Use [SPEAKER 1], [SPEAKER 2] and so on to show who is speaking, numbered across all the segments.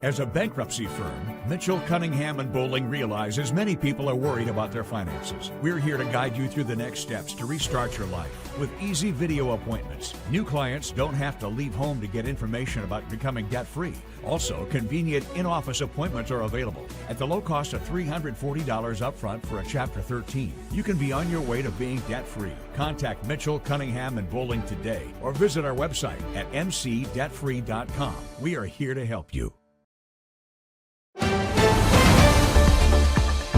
[SPEAKER 1] As a bankruptcy firm, Mitchell, Cunningham, and Bowling realizes many people are worried about their finances. We're here to guide you through the next steps to restart your life with easy video appointments. New clients don't have to leave home to get information about becoming debt-free. Also, convenient in-office appointments are available at the low cost of $340 upfront for a Chapter 13. You can be on your way to being debt-free. Contact Mitchell, Cunningham, and Bowling today or visit our website at mcdebtfree.com. We are here to help you.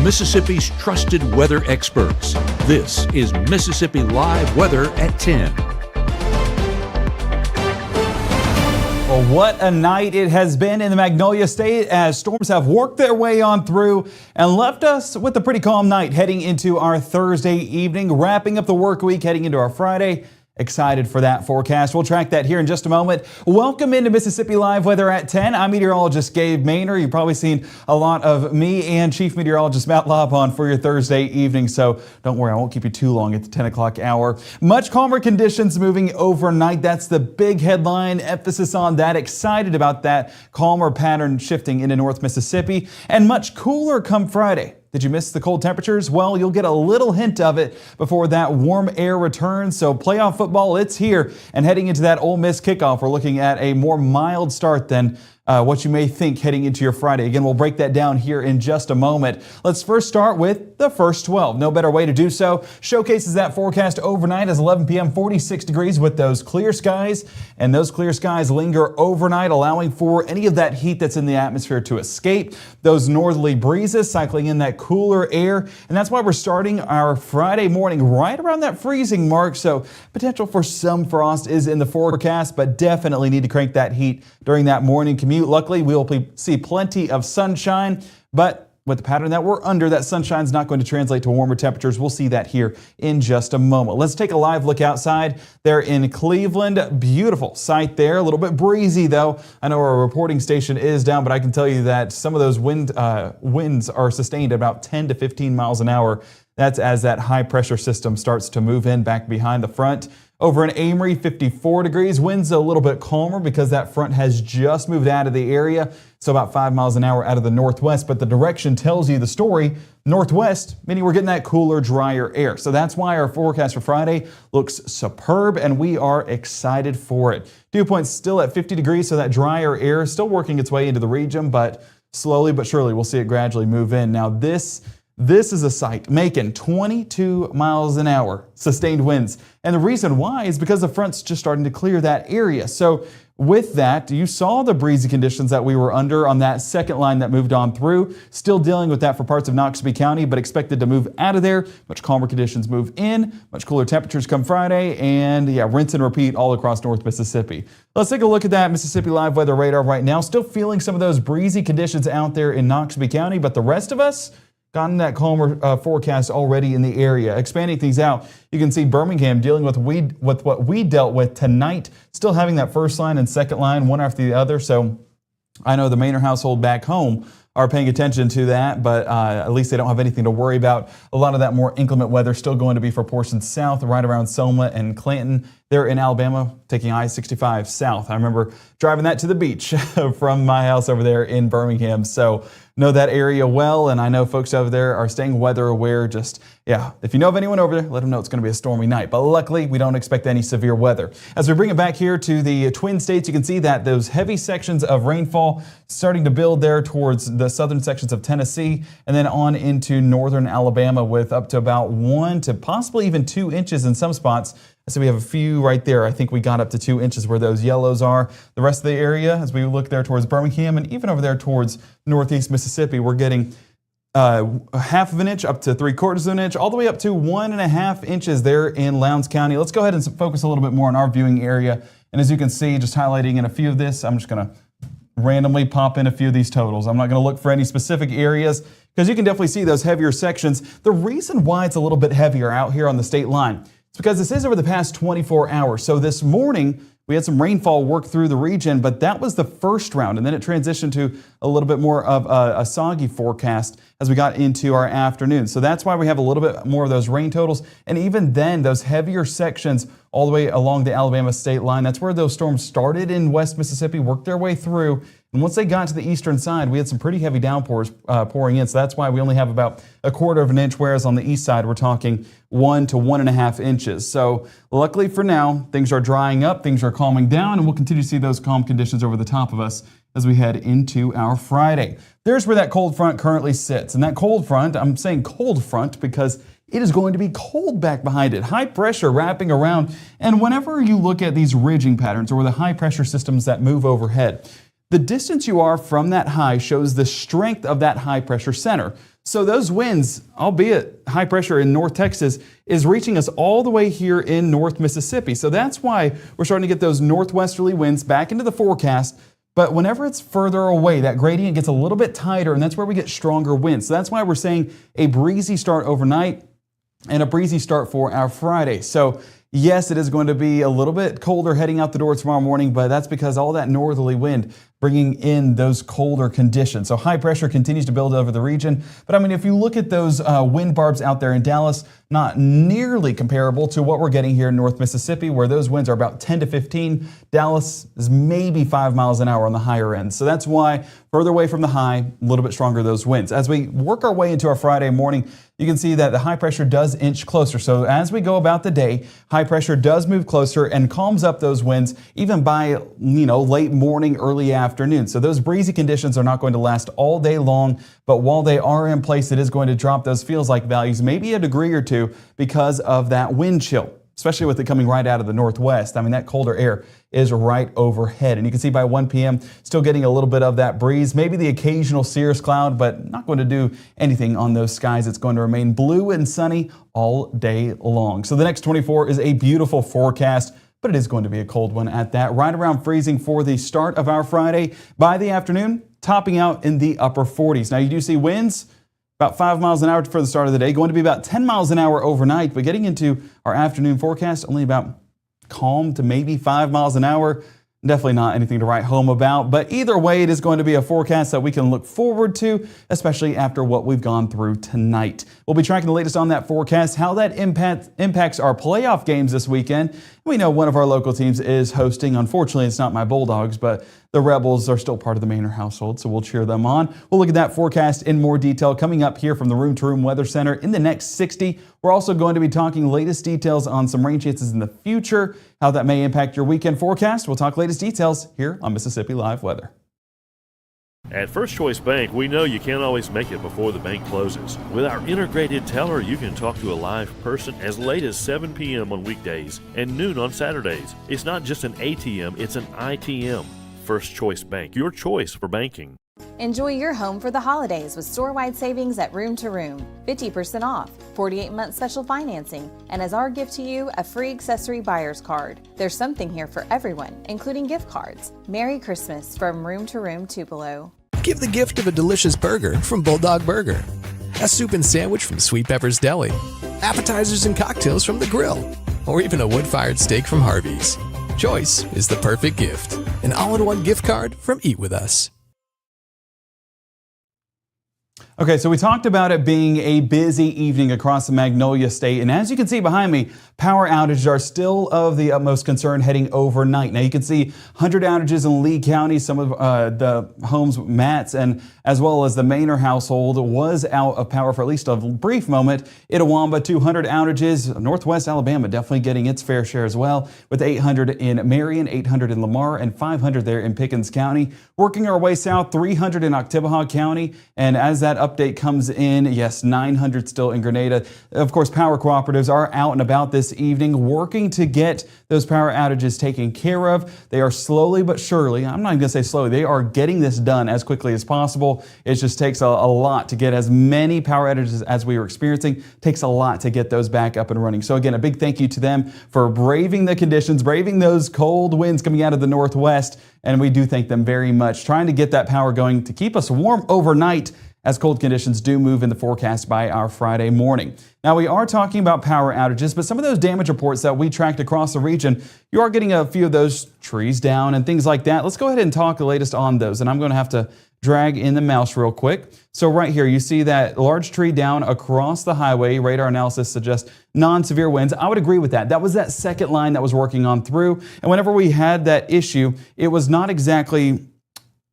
[SPEAKER 2] Mississippi's trusted weather experts. This is Mississippi Live Weather at 10.
[SPEAKER 3] Well, what a night it has been in the Magnolia State as storms have worked their way on through and left us with a pretty calm night heading into our Thursday evening, wrapping up the work week, heading into our Friday. Excited for that forecast. We'll track that here in just a moment. Welcome into Mississippi Live Weather at 10. I'm meteorologist Gabe Maynor. You've probably seen a lot of me and Chief Meteorologist Matt Lobb on for your Thursday evening, so don't worry, I won't keep you too long at the 10 o'clock hour. Much calmer conditions moving overnight. That's the big headline. Emphasis on that. Excited about that calmer pattern shifting into North Mississippi, and much cooler come Friday. Did you miss the cold temperatures? Well, you'll get a little hint of it before that warm air returns. So playoff football, it's here. And heading into that Ole Miss kickoff, we're looking at a more mild start than what you may think heading into your Friday. Again, we'll break that down here in just a moment. Let's first start with the first 12. No better way to do so. Showcases that forecast overnight as 11 p.m., 46 degrees with those clear skies. And those clear skies linger overnight, allowing for any of that heat that's in the atmosphere to escape. Those northerly breezes cycling in that cooler air. And that's why we're starting our Friday morning right around that freezing mark. So potential for some frost is in the forecast, but definitely need to crank that heat during that morning commute. Luckily, we will see plenty of sunshine, but with the pattern that we're under, that sunshine's not going to translate to warmer temperatures. We'll see that here in just a moment. Let's take a live look outside there in Cleveland. Beautiful sight there. A little bit breezy, though. I know our reporting station is down, but I can tell you that some of those winds are sustained at about 10 to 15 miles an hour. That's as that high pressure system starts to move in back behind the front. Over in Amory, 54 degrees. Winds a little bit calmer because that front has just moved out of the area. So about 5 miles an hour out of the northwest, but the direction tells you the story. Northwest, meaning we're getting that cooler, drier air. So that's why our forecast for Friday looks superb, and we are excited for it. Dew point's still at 50 degrees, so that drier air is still working its way into the region, but slowly but surely we'll see it gradually move in. Now this is a sight making 22 miles an hour sustained winds. And the reason why is because the front's just starting to clear that area. So with that, you saw the breezy conditions that we were under on that second line that moved on through. Still dealing with that for parts of Noxubee County, but expected to move out of there. Much calmer conditions move in, much cooler temperatures come Friday, and yeah, rinse and repeat all across North Mississippi. Let's take a look at that Mississippi Live Weather radar right now. Still feeling some of those breezy conditions out there in Noxubee County, but the rest of us, gotten that calmer forecast already in the area. Expanding things out, you can see Birmingham dealing with what we dealt with tonight, still having that first line and second line one after the other. So I know the Maynor household back home are paying attention to that, but at least they don't have anything to worry about. A lot of that more inclement weather still going to be for portions south, right around Selma and Clanton. They're in Alabama, taking I-65 south. I remember driving that to the beach from my house over there in Birmingham. So know that area well, and I know folks over there are staying weather aware. Just, yeah, if you know of anyone over there, let them know it's going to be a stormy night. But luckily, we don't expect any severe weather. As we bring it back here to the Twin States, you can see that those heavy sections of rainfall starting to build there towards the southern sections of Tennessee and then on into northern Alabama with up to about 1 to possibly even 2 inches in some spots. So we have a few right there. I think we got up to 2 inches where those yellows are. The rest of the area, as we look there towards Birmingham and even over there towards northeast Mississippi, we're getting half of an inch up to 3/4 of an inch, all the way up to 1.5 inches there in Lowndes County. Let's go ahead and focus a little bit more on our viewing area. And as you can see, just highlighting in a few of this, I'm just going to randomly pop in a few of these totals. I'm not going to look for any specific areas because you can definitely see those heavier sections. The reason why it's a little bit heavier out here on the state line, it's because this is over the past 24 hours. So this morning, we had some rainfall work through the region, but that was the first round. And then it transitioned to a little bit more of a soggy forecast as we got into our afternoon. So that's why we have a little bit more of those rain totals. And even then, those heavier sections all the way along the Alabama state line, that's where those storms started in West Mississippi, worked their way through, And once they got to the eastern side, we had some pretty heavy downpours pouring in. So that's why we only have about 1/4 of an inch, whereas on the east side, we're talking 1 to 1.5 inches. So luckily for now, things are drying up, things are calming down, and we'll continue to see those calm conditions over the top of us as we head into our Friday. There's where that cold front currently sits. And that cold front, I'm saying cold front because it is going to be cold back behind it. High pressure wrapping around. And whenever you look at these ridging patterns or the high pressure systems that move overhead, the distance you are from that high shows the strength of that high pressure center. So those winds, albeit high pressure in North Texas, is reaching us all the way here in North Mississippi. So that's why we're starting to get those northwesterly winds back into the forecast. But whenever it's further away, that gradient gets a little bit tighter, and that's where we get stronger winds. So that's why we're saying a breezy start overnight and a breezy start for our Friday. So yes, it is going to be a little bit colder heading out the door tomorrow morning, but that's because all that northerly wind bringing in those colder conditions. So high pressure continues to build over the region. But I mean, if you look at those wind barbs out there in Dallas, not nearly comparable to what we're getting here in North Mississippi, where those winds are about 10 to 15. Dallas is maybe 5 miles an hour on the higher end. So that's why further away from the high, a little bit stronger those winds. As we work our way into our Friday morning, you can see that the high pressure does inch closer. So as we go about the day, high pressure does move closer and calms up those winds even by, late morning, early afternoon. So those breezy conditions are not going to last all day long, but while they are in place, it is going to drop those feels like values, maybe a degree or two because of that wind chill, especially with it coming right out of the northwest. I mean, that colder air is right overhead. And you can see by 1 p.m., still getting a little bit of that breeze, maybe the occasional cirrus cloud, but not going to do anything on those skies. It's going to remain blue and sunny all day long. So the next 24 is a beautiful forecast, but it is going to be a cold one at that. Right around freezing for the start of our Friday. By the afternoon, topping out in the upper 40s. Now you do see winds about 5 miles an hour for the start of the day, going to be about 10 miles an hour overnight, but getting into our afternoon forecast, only about calm to maybe 5 miles an hour. Definitely not anything to write home about, but either way, it is going to be a forecast that we can look forward to, especially after what we've gone through tonight. We'll be tracking the latest on that forecast, how that impacts our playoff games this weekend. We know one of our local teams is hosting. Unfortunately, it's not my Bulldogs, but the Rebels are still part of the Manor household, so we'll cheer them on. We'll look at that forecast in more detail coming up here from the Room to Room Weather Center in the next 60. We're also going to be talking latest details on some rain chances in the future, how that may impact your weekend forecast. We'll talk latest details here on Mississippi Live Weather.
[SPEAKER 4] At First Choice Bank, we know you can't always make it before the bank closes. With our integrated teller, you can talk to a live person as late as 7 p.m. on weekdays and noon on Saturdays. It's not just an ATM, it's an ITM. First Choice Bank, your choice for banking.
[SPEAKER 5] Enjoy your home for the holidays with store-wide savings at Room to Room. 50% off, 48-month special financing, and as our gift to you, a free accessory buyer's card. There's something here for everyone, including gift cards. Merry Christmas from Room to Room Tupelo.
[SPEAKER 6] Give the gift of a delicious burger from Bulldog Burger, a soup and sandwich from Sweet Pepper's Deli, appetizers and cocktails from The Grill, or even a wood-fired steak from Harvey's. Choice is the perfect gift. An all-in-one gift card from Eat With Us.
[SPEAKER 3] Okay, so we talked about it being a busy evening across the Magnolia State, and as you can see behind me, power outages are still of the utmost concern heading overnight. Now you can see 100 outages in Lee County, some of the homes, Matt's, and as well as the Manor household was out of power for at least a brief moment. Itawamba, 200 outages. Northwest Alabama definitely getting its fair share as well, with 800 in Marion, 800 in Lamar, and 500 there in Pickens County. Working our way south, 300 in Oktibbeha County, and as that update comes in, yes, 900 still in Grenada. Of course, power cooperatives are out and about this evening working to get those power outages taken care of. They are slowly but surely, I'm not even going to say slowly, they are getting this done as quickly as possible. It just takes a lot to get as many power outages as we were experiencing. It takes a lot to get those back up and running. So again, a big thank you to them for braving the conditions, braving those cold winds coming out of the northwest, and we do thank them very much. Trying to get that power going to keep us warm overnight as cold conditions do move in the forecast by our Friday morning. Now, we are talking about power outages, but some of those damage reports that we tracked across the region, you are getting a few of those trees down and things like that. Let's go ahead and talk the latest on those, and I'm going to have to drag in the mouse real quick. So right here, you see that large tree down across the highway. Radar analysis suggests non-severe winds. I would agree with that. That was that second line that was working on through, and whenever we had that issue, it was not exactly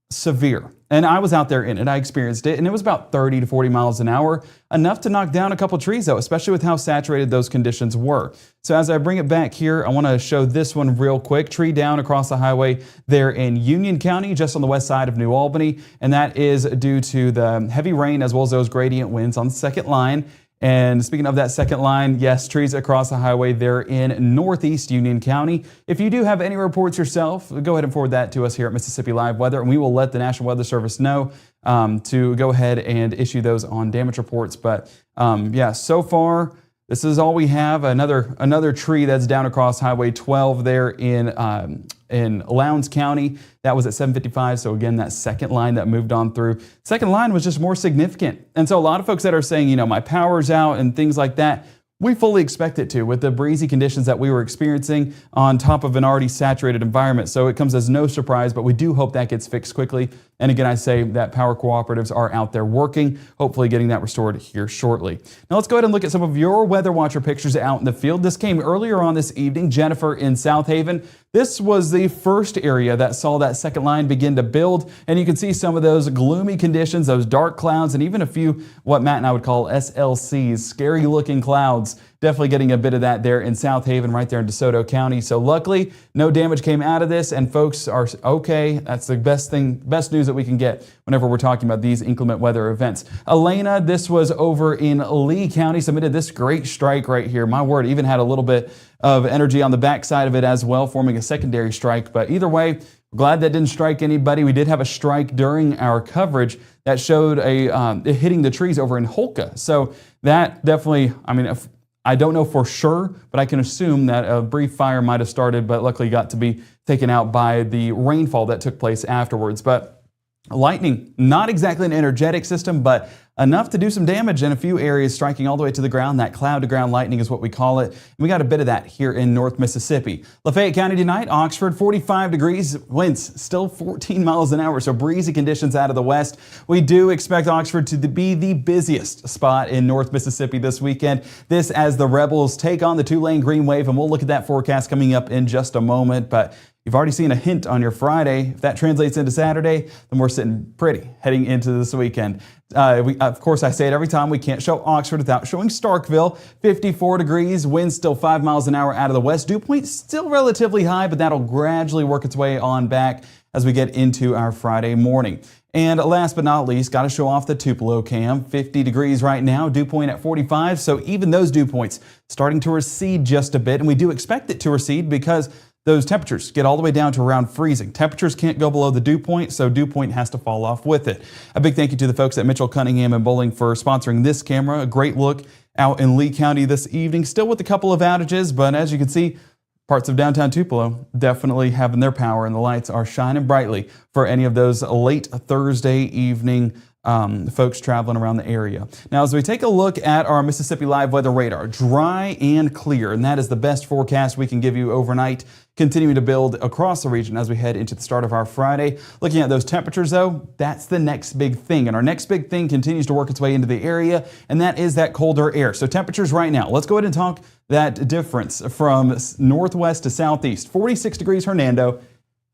[SPEAKER 3] severe. And I was out there in it. I experienced it, and it was about 30 to 40 miles an hour, enough to knock down a couple trees, though, especially with how saturated those conditions were. So as I bring it back here, I want to show this one real quick. Tree down across the highway there in Union County, just on the west side of New Albany, and that is due to the heavy rain as well as those gradient winds on the second line. And speaking of that second line, yes, trees across the highway there in northeast Union County. If you do have any reports yourself, go ahead and forward that to us here at Mississippi Live Weather, and we will let the National Weather Service know to go ahead and issue those on damage reports. But yeah, so far, this is all we have. Another tree that's down across Highway 12 there in Lowndes County. That was at 7:55. So again, that second line that moved on through. Second line was just more significant. And so a lot of folks that are saying, my power's out and things like that, we fully expect it to with the breezy conditions that we were experiencing on top of an already saturated environment. So it comes as no surprise, but we do hope that gets fixed quickly. And again, I say that power cooperatives are out there working, hopefully getting that restored here shortly. Now let's go ahead and look at some of your Weather Watcher pictures out in the field. This came earlier on this evening. Jennifer in South Haven. This was the first area that saw that second line begin to build. And you can see some of those gloomy conditions, those dark clouds, and even a few what Matt and I would call SLCs, scary looking clouds. Definitely getting a bit of that there in South Haven, right there in DeSoto County. So luckily, no damage came out of this, and folks are okay. That's the best news that we can get whenever we're talking about these inclement weather events. Elena, this was over in Lee County, submitted this great strike right here. My word, even had a little bit of energy on the backside of it as well, forming a secondary strike. But either way, glad that didn't strike anybody. We did have a strike during our coverage that showed it hitting the trees over in Holka. So that definitely, I don't know for sure, but I can assume that a brief fire might have started, but luckily got to be taken out by the rainfall that took place afterwards. But lightning, not exactly an energetic system, but enough to do some damage in a few areas, striking all the way to the ground. That cloud-to-ground lightning is what we call it. And we got a bit of that here in North Mississippi. Lafayette County tonight, Oxford, 45 degrees, winds still 14 miles an hour, so breezy conditions out of the west. We do expect Oxford to be the busiest spot in North Mississippi this weekend. This as the Rebels take on the Tulane Green Wave, and we'll look at that forecast coming up in just a moment. But you've already seen a hint on your Friday. If that translates into Saturday, then we're sitting pretty heading into this weekend. Of course, I say it every time, we can't show Oxford without showing Starkville. 54 degrees, winds still 5 miles an hour out of the west. Dew point still relatively high, but that'll gradually work its way on back as we get into our Friday morning. And last but not least, got to show off the Tupelo cam. 50 degrees right now, dew point at 45. So even those dew points starting to recede just a bit, and we do expect it to recede because those temperatures get all the way down to around freezing. Temperatures can't go below the dew point, so dew point has to fall off with it. A big thank you to the folks at Mitchell, Cunningham, and Bowling for sponsoring this camera. A great look out in Lee County this evening, still with a couple of outages, but as you can see, parts of downtown Tupelo definitely having their power, and the lights are shining brightly for any of those late Thursday evening folks traveling around the area. Now, as we take a look at our Mississippi Live Weather Radar, dry and clear, and that is the best forecast we can give you overnight, continuing to build across the region as we head into the start of our Friday. Looking at those temperatures, though, that's the next big thing, and our next big thing continues to work its way into the area, and that is that colder air. So temperatures right now, let's go ahead and talk that difference from northwest to southeast. 46 degrees Hernando,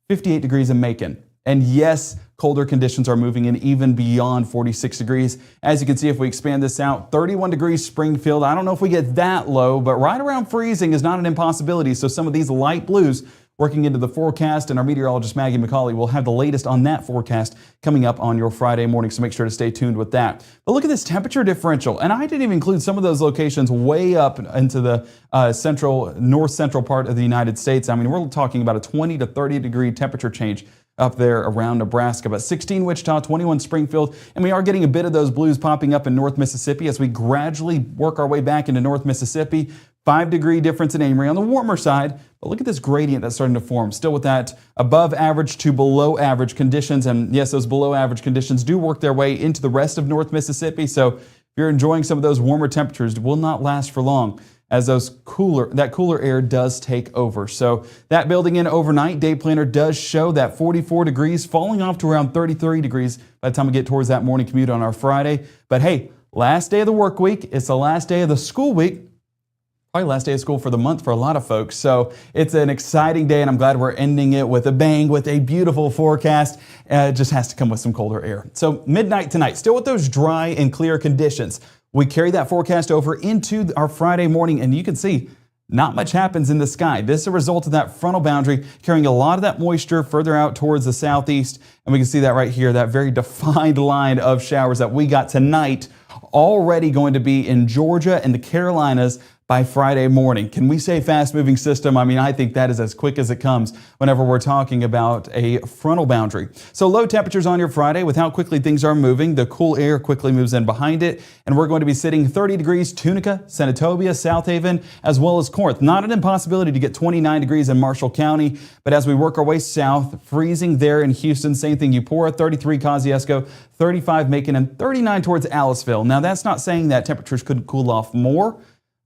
[SPEAKER 3] 58 degrees in Macon. And yes, colder conditions are moving in even beyond 46 degrees. As you can see, if we expand this out, 31 degrees Springfield. I don't know if we get that low, but right around freezing is not an impossibility. So some of these light blues working into the forecast, and our meteorologist Maggie McCauley will have the latest on that forecast coming up on your Friday morning, so make sure to stay tuned with that. But look at this temperature differential, and I didn't even include some of those locations way up into the north central part of the United States. I mean, we're talking about a 20 to 30 degree temperature change up there around Nebraska, but 16 Wichita, 21 Springfield, and we are getting a bit of those blues popping up in North Mississippi as we gradually work our way back into North Mississippi. 5 degree difference in Amory on the warmer side, but look at this gradient that's starting to form, still with that above average to below average conditions, and yes, those below average conditions do work their way into the rest of North Mississippi, so if you're enjoying some of those warmer temperatures, it will not last for long, as that cooler air does take over. So that building in overnight, day planner does show that 44 degrees falling off to around 33 degrees by the time we get towards that morning commute on our Friday. But hey, last day of the work week, it's the last day of the school week. probably last day of school for the month for a lot of folks. So it's an exciting day, and I'm glad we're ending it with a bang, with a beautiful forecast. It just has to come with some colder air. So midnight tonight, still with those dry and clear conditions. We carry that forecast over into our Friday morning, and you can see not much happens in the sky. This is a result of that frontal boundary carrying a lot of that moisture further out towards the southeast. And we can see that right here, that very defined line of showers that we got tonight, already going to be in Georgia and the Carolinas by Friday morning. Can we say fast-moving system? I mean, I think that is as quick as it comes whenever we're talking about a frontal boundary. So low temperatures on your Friday. With how quickly things are moving, the cool air quickly moves in behind it, and we're going to be sitting 30 degrees Tunica, Senatobia, South Haven, as well as Corinth. Not an impossibility to get 29 degrees in Marshall County, but as we work our way south, freezing there in Houston. Same thing, Eupora, 33 Kosciuszko, 35 Macon, and 39 towards Aliceville. Now, that's not saying that temperatures couldn't cool off more,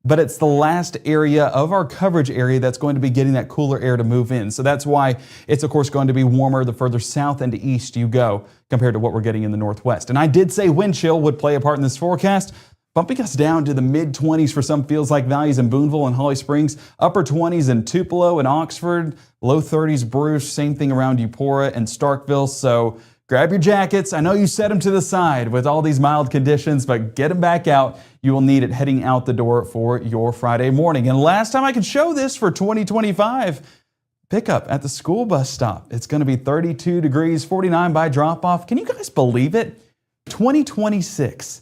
[SPEAKER 3] but it's the last area of our coverage area that's going to be getting that cooler air to move in. So that's why it's, of course, going to be warmer the further south and east you go compared to what we're getting in the northwest. And I did say wind chill would play a part in this forecast, bumping us down to the mid-20s for some feels-like values in Boonville and Holly Springs, upper 20s in Tupelo and Oxford, low 30s Bruce, same thing around Eupora and Starkville. So grab your jackets. I know you set them to the side with all these mild conditions, but get them back out. You will need it heading out the door for your Friday morning. And last time I could show this for 2025, pickup at the school bus stop. It's going to be 32 degrees, 49 by drop-off. Can you guys believe it? 2026.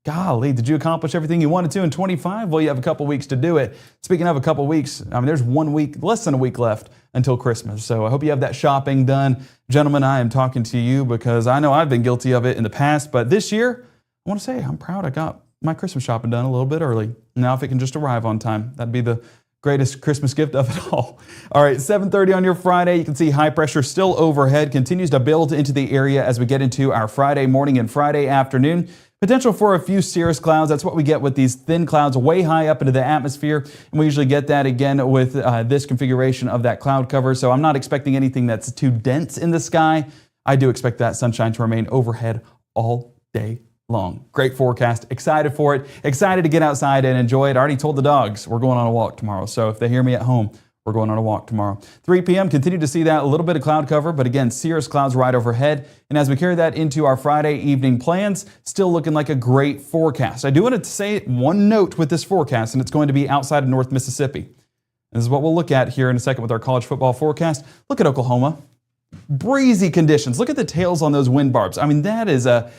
[SPEAKER 3] Golly, did you accomplish everything you wanted to in 25? Well, you have a couple weeks to do it. Speaking of a couple weeks, I mean, there's 1 week, less than a week left until Christmas. So I hope you have that shopping done. Gentlemen, I am talking to you because I know I've been guilty of it in the past, but this year, I want to say I'm proud I got my Christmas shopping done a little bit early. Now, if it can just arrive on time, that'd be the greatest Christmas gift of it all. All right, 7:30 on your Friday. You can see high pressure still overhead, continues to build into the area as we get into our Friday morning and Friday afternoon. Potential for a few cirrus clouds. That's what we get with these thin clouds way high up into the atmosphere. And we usually get that again with this configuration of that cloud cover. So I'm not expecting anything that's too dense in the sky. I do expect that sunshine to remain overhead all day long. Great forecast. Excited for it. Excited to get outside and enjoy it. I already told the dogs we're going on a walk tomorrow. So if they hear me at home, we're going on a walk tomorrow. 3 p.m., continue to see that a little bit of cloud cover, but again, cirrus clouds right overhead. And as we carry that into our Friday evening plans, still looking like a great forecast. I do want to say one note with this forecast, and it's going to be outside of North Mississippi. This is what we'll look at here in a second with our college football forecast. Look at Oklahoma. Breezy conditions. Look at the tails on those wind barbs. I mean, that is a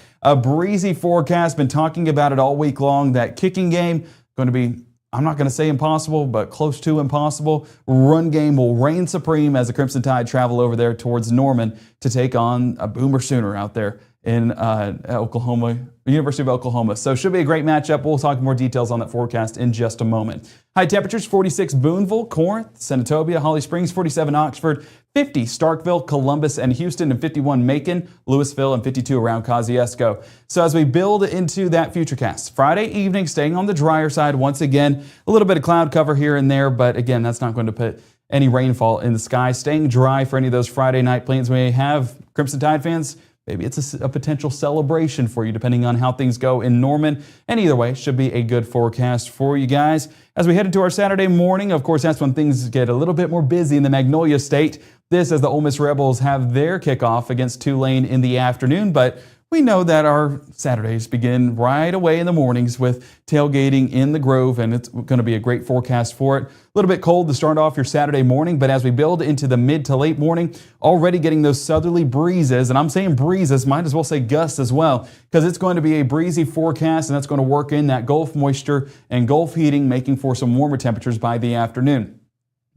[SPEAKER 3] breezy forecast. Been talking about it all week long. That kicking game going to be, I'm not going to say impossible, but close to impossible. Run game will reign supreme as the Crimson Tide travel over there towards Norman to take on a Boomer Sooner out there in Oklahoma, University of Oklahoma. So should be a great matchup. We'll talk more details on that forecast in just a moment. High temperatures, 46 Boonville, Corinth, Senatobia, Holly Springs, 47 Oxford, 50 Starkville, Columbus, and Houston, and 51 Macon, Louisville, and 52 around Kosciuszko. So as we build into that futurecast, Friday evening, staying on the drier side once again, a little bit of cloud cover here and there, but again, that's not going to put any rainfall in the sky. Staying dry for any of those Friday night plans we may have. Crimson Tide fans, maybe it's a potential celebration for you depending on how things go in Norman. And either way, should be a good forecast for you guys. As we head into our Saturday morning, of course, that's when things get a little bit more busy in the Magnolia State. This as the Ole Miss Rebels have their kickoff against Tulane in the afternoon, but we know that our Saturdays begin right away in the mornings with tailgating in the Grove, and it's going to be a great forecast for it. A little bit cold to start off your Saturday morning, but as we build into the mid to late morning, already getting those southerly breezes, and I'm saying breezes, might as well say gusts as well, because it's going to be a breezy forecast, and that's going to work in that Gulf moisture and Gulf heating, making for some warmer temperatures by the afternoon.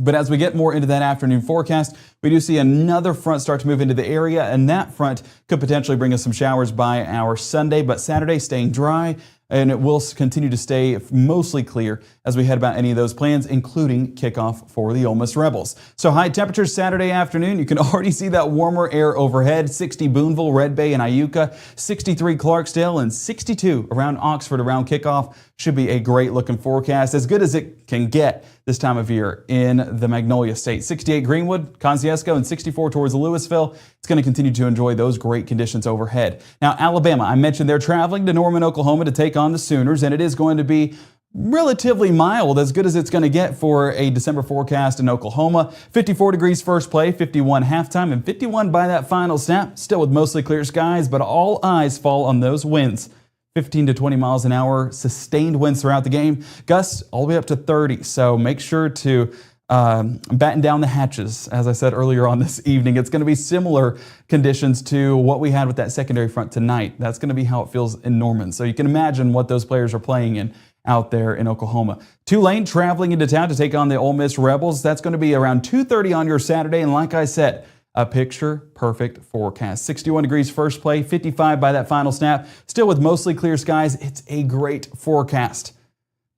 [SPEAKER 3] But as we get more into that afternoon forecast, we do see another front start to move into the area, and that front could potentially bring us some showers by our Sunday, but Saturday staying dry, and it will continue to stay mostly clear as we head about any of those plans, including kickoff for the Ole Miss Rebels. So high temperatures Saturday afternoon. You can already see that warmer air overhead. 60 Boonville, Red Bay, and Iuka. 63 Clarksdale, and 62 around Oxford around kickoff. Should be a great looking forecast, as good as it can get this time of year in the Magnolia State. 68 Greenwood, Kosciuszko, and 64 towards Louisville. It's going to continue to enjoy those great conditions overhead. Now, Alabama, I mentioned they're traveling to Norman, Oklahoma to take on the Sooners, and it is going to be relatively mild, as good as it's going to get for a December forecast in Oklahoma. 54 degrees first play, 51 halftime, and 51 by that final snap. Still with mostly clear skies, but all eyes fall on those winds. 15 to 20 miles an hour, sustained winds throughout the game. Gusts all the way up to 30, so make sure to batten down the hatches. As I said earlier on this evening, it's going to be similar conditions to what we had with that secondary front tonight. That's going to be how it feels in Norman. So you can imagine what those players are playing in out there in Oklahoma. Tulane traveling into town to take on the Ole Miss Rebels. That's going to be around 2:30 on your Saturday. And like I said, a picture-perfect forecast. 61 degrees first play, 55 by that final snap. Still with mostly clear skies. It's a great forecast.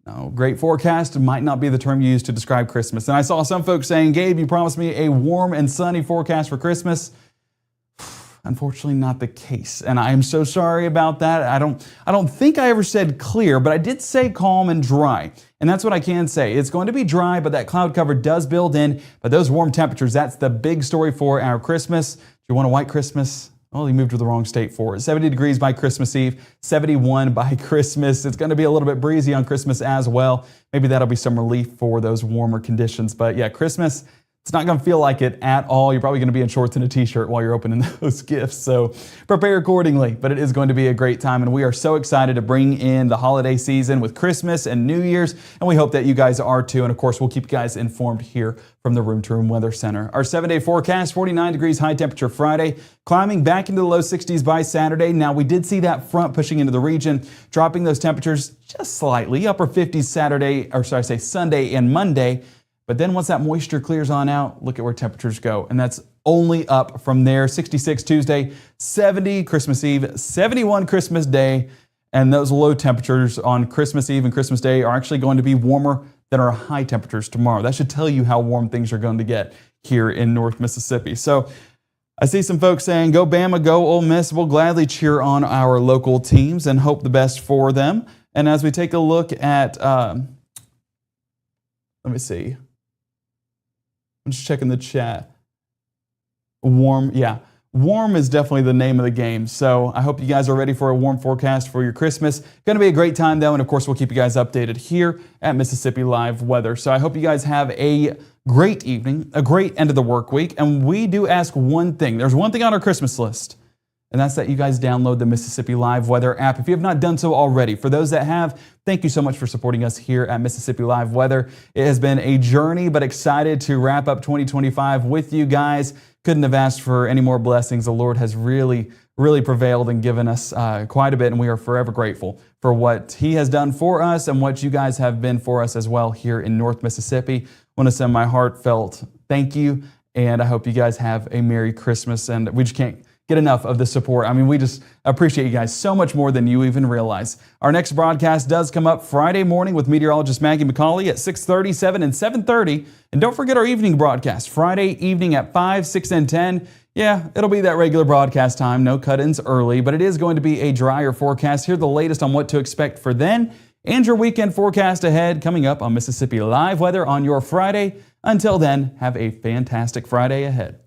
[SPEAKER 3] No, great forecast might not be the term you use to describe Christmas. And I saw some folks saying, Gabe, you promised me a warm and sunny forecast for Christmas. Unfortunately, not the case, and I am so sorry about that. I don't think I ever said clear, but I did say calm and dry, and that's what I can say. It's going to be dry, but that cloud cover does build in. But those warm temperatures, that's the big story for our Christmas. If you want a white Christmas, well, you moved to the wrong state for it. 70 degrees by Christmas Eve, 71 by Christmas. It's going to be a little bit breezy on Christmas as well. Maybe that'll be some relief for those warmer conditions. But yeah, Christmas, it's not going to feel like it at all. You're probably going to be in shorts and a t-shirt while you're opening those gifts. So prepare accordingly. But it is going to be a great time. And we are so excited to bring in the holiday season with Christmas and New Year's. And we hope that you guys are too. And of course, we'll keep you guys informed here from the Room to Room Weather Center. Our 7-day forecast, 49 degrees high temperature Friday, climbing back into the low 60s by Saturday. Now, we did see that front pushing into the region, dropping those temperatures just slightly, upper 50s Sunday and Monday. But then once that moisture clears on out, look at where temperatures go. And that's only up from there. 66 Tuesday, 70 Christmas Eve, 71 Christmas Day. And those low temperatures on Christmas Eve and Christmas Day are actually going to be warmer than our high temperatures tomorrow. That should tell you how warm things are going to get here in North Mississippi. So I see some folks saying, go Bama, go Ole Miss. We'll gladly cheer on our local teams and hope the best for them. And as we take a look at, let me see. I'm just checking the chat. Warm, yeah. Warm is definitely the name of the game. So I hope you guys are ready for a warm forecast for your Christmas. Going to be a great time though. And of course, we'll keep you guys updated here at Mississippi Live Weather. So I hope you guys have a great evening, a great end of the work week. And we do ask one thing. There's one thing on our Christmas list. And that's that you guys download the Mississippi Live Weather app if you have not done so already. For those that have, thank you so much for supporting us here at Mississippi Live Weather. It has been a journey, but excited to wrap up 2025 with you guys. Couldn't have asked for any more blessings. The Lord has really prevailed and given us quite a bit, and we are forever grateful for what He has done for us and what you guys have been for us as well here in North Mississippi. I want to send my heartfelt thank you, and I hope you guys have a Merry Christmas, and we just can't get enough of the support. I mean, we just appreciate you guys so much more than you even realize. Our next broadcast does come up Friday morning with meteorologist Maggie McCauley at 6:30, 7, and 7:30. And don't forget our evening broadcast, Friday evening at 5, 6, and 10. Yeah, it'll be that regular broadcast time, no cut-ins early, but it is going to be a drier forecast. Here's the latest on what to expect for then, and your weekend forecast ahead coming up on Mississippi Live Weather on your Friday. Until then, have a fantastic Friday ahead.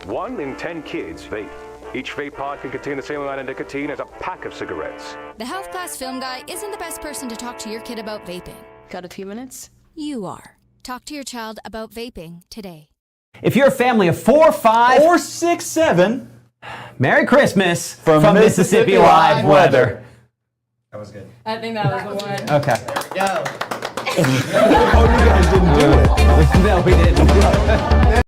[SPEAKER 7] One in 10 kids vape. Each vape pod can contain the same amount of nicotine as a pack of cigarettes.
[SPEAKER 8] The health class film guy isn't the best person to talk to your kid about vaping.
[SPEAKER 9] Got a few minutes?
[SPEAKER 8] You are. Talk to your child about vaping today.
[SPEAKER 10] If you're a family of 4, 5,
[SPEAKER 3] or 6, 7,
[SPEAKER 10] Merry Christmas from Mississippi Live Weather.
[SPEAKER 9] That was good. I think that was the one.
[SPEAKER 10] Okay.
[SPEAKER 9] There we go.
[SPEAKER 3] Oh, you guys didn't do it.
[SPEAKER 10] No, we didn't.